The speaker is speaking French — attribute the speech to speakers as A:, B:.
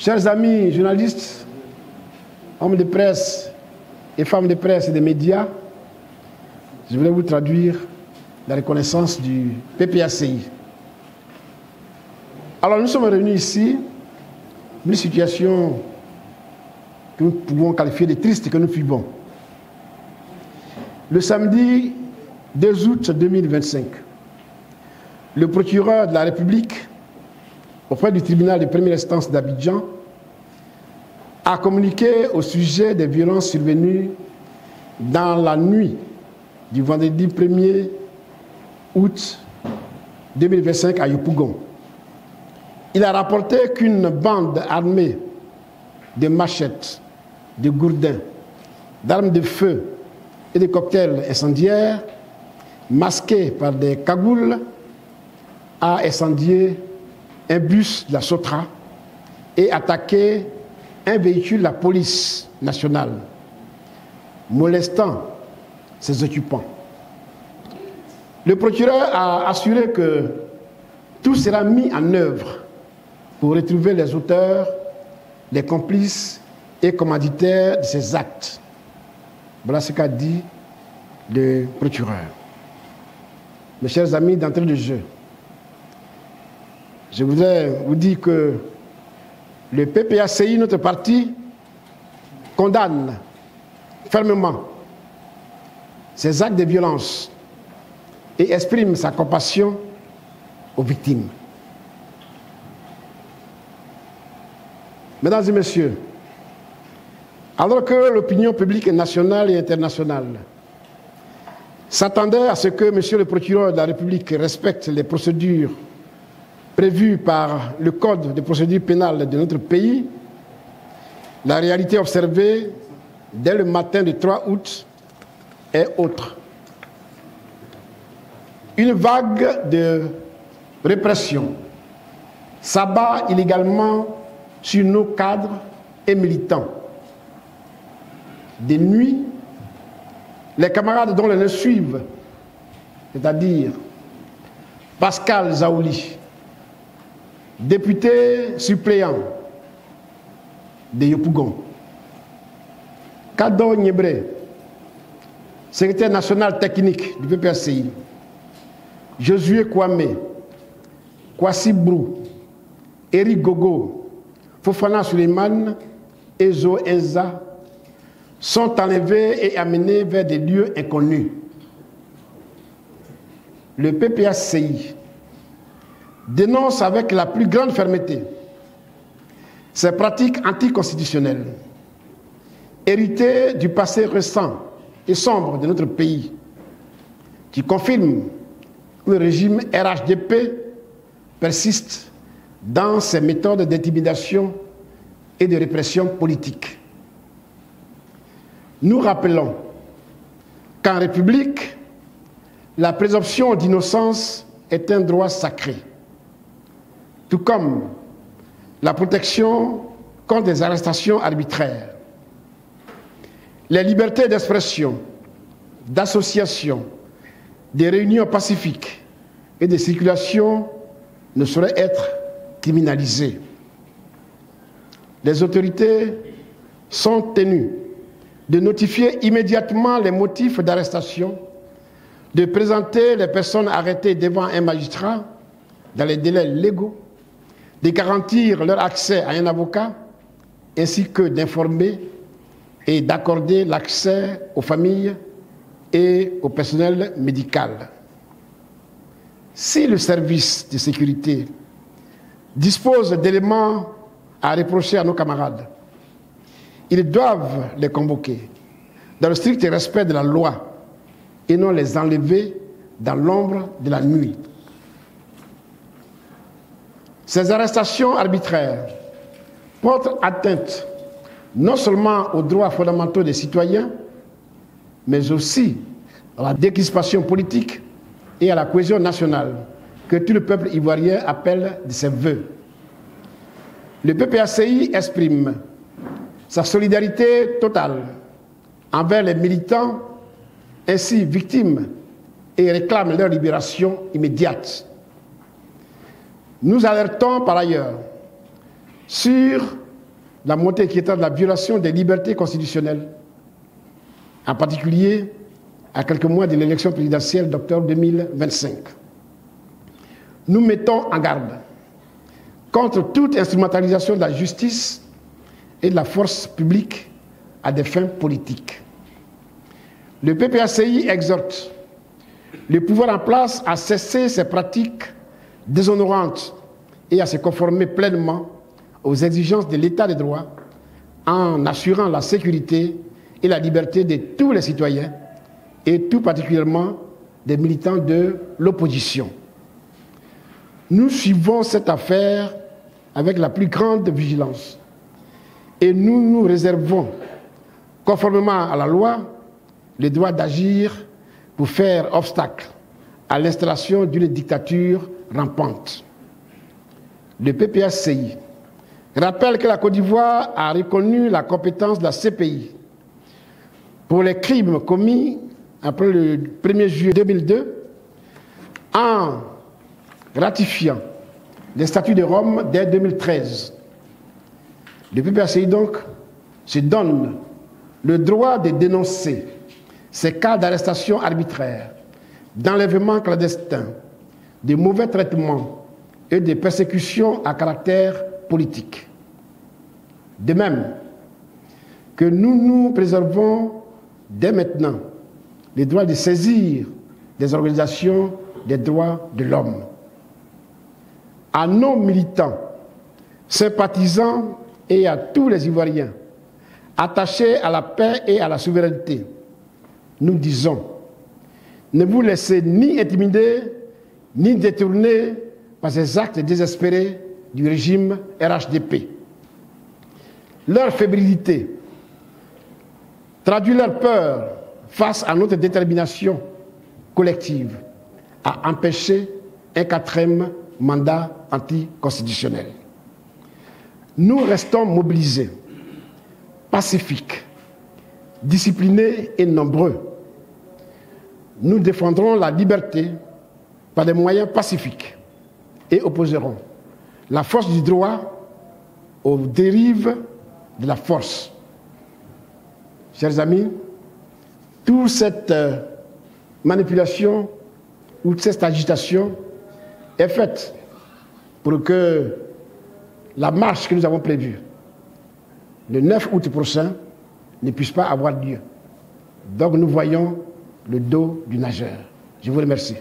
A: Chers amis journalistes, hommes de presse et femmes de presse et des médias, je voulais vous traduire la reconnaissance du PPACI. Alors nous sommes réunis ici, une situation que nous pouvons qualifier de triste que nous vivons. Le samedi 2 août 2025, le procureur de la République, auprès du tribunal de première instance d'Abidjan, a communiqué au sujet des violences survenues dans la nuit du vendredi 1er août 2025 à Yopougon. Il a rapporté qu'une bande armée de machettes, de gourdins, d'armes de feu et de cocktails incendiaires, masqués par des cagoules, a incendié un bus de la SOTRA et attaqué un véhicule de la police nationale, molestant ses occupants. Le procureur a assuré que tout sera mis en œuvre pour retrouver les auteurs, les complices et commanditaires de ces actes. Voilà ce qu'a dit le procureur. Mes chers amis d'entrée de jeu, je voudrais vous dire que le PPACI, notre parti, condamne fermement ces actes de violence et exprime sa compassion aux victimes. Mesdames et messieurs, alors que l'opinion publique nationale et internationale s'attendait à ce que M. le procureur de la République respecte les procédures prévues par le Code de procédure pénale de notre pays, la réalité observée dès le matin du 3 août est autre. Une vague de répression s'abat illégalement sur nos cadres et militants. De nuit, les camarades dont les noms suivent, c'est-à-dire Pascal Zaouli, député suppléant de Yopougon, Kado Nyebre, secrétaire national technique du PPACI, Josué Kwame, Kwasi Brou, Eric Gogo, Fofana Suleiman et Zo Enza sont enlevés et amenés vers des lieux inconnus. Le PPACI dénonce avec la plus grande fermeté ces pratiques anticonstitutionnelles, héritées du passé récent et sombre de notre pays, qui confirment que le régime RHDP persiste dans ses méthodes d'intimidation et de répression politique. Nous rappelons qu'en République, la présomption d'innocence est un droit sacré, tout comme la protection contre des arrestations arbitraires. Les libertés d'expression, d'association, de réunions pacifiques et de circulation ne sauraient être criminalisées. Les autorités sont tenues de notifier immédiatement les motifs d'arrestation, de présenter les personnes arrêtées devant un magistrat dans les délais légaux, de garantir leur accès à un avocat, ainsi que d'informer et d'accorder l'accès aux familles et au personnel médical. Si le service de sécurité dispose d'éléments à reprocher à nos camarades, ils doivent les convoquer dans le strict respect de la loi et non les enlever dans l'ombre de la nuit. Ces arrestations arbitraires portent atteinte non seulement aux droits fondamentaux des citoyens, mais aussi à la décrispation politique et à la cohésion nationale que tout le peuple ivoirien appelle de ses vœux. Le PPACI exprime sa solidarité totale envers les militants ainsi victimes et réclame leur libération immédiate. Nous alertons par ailleurs sur la montée inquiétante de la violation des libertés constitutionnelles, en particulier à quelques mois de l'élection présidentielle d'octobre 2025. Nous mettons en garde contre toute instrumentalisation de la justice et de la force publique à des fins politiques. Le PPACI exhorte le pouvoir en place à cesser ces pratiques déshonorantes et à se conformer pleinement aux exigences de l'État de droit en assurant la sécurité et la liberté de tous les citoyens et tout particulièrement des militants de l'opposition. Nous suivons cette affaire avec la plus grande vigilance et nous nous réservons, conformément à la loi, le droit d'agir pour faire obstacle à l'installation d'une dictature rampante. Le PPACI rappelle que la Côte d'Ivoire a reconnu la compétence de la CPI pour les crimes commis après le 1er juillet 2002 en ratifiant les statuts de Rome dès 2013. Le PPACI donc se donne le droit de dénoncer ces cas d'arrestation arbitraire, d'enlèvement clandestin, de mauvais traitements et de persécutions à caractère politique. De même que nous nous préservons dès maintenant le droit de saisir des organisations des droits de l'homme. À nos militants, sympathisants et à tous les Ivoiriens attachés à la paix et à la souveraineté, nous disons, ne vous laissez ni intimider, ni détourner par ces actes désespérés du régime RHDP. Leur fébrilité traduit leur peur face à notre détermination collective à empêcher un 4e mandat anticonstitutionnel. Nous restons mobilisés, pacifiques, disciplinés et nombreux. Nous défendrons la liberté par des moyens pacifiques et opposerons la force du droit aux dérives de la force. Chers amis, toute cette manipulation ou cette agitation est faite pour que la marche que nous avons prévue le 9 août prochain ne puisse pas avoir lieu. Donc nous voyons le dos du nageur. Je vous remercie.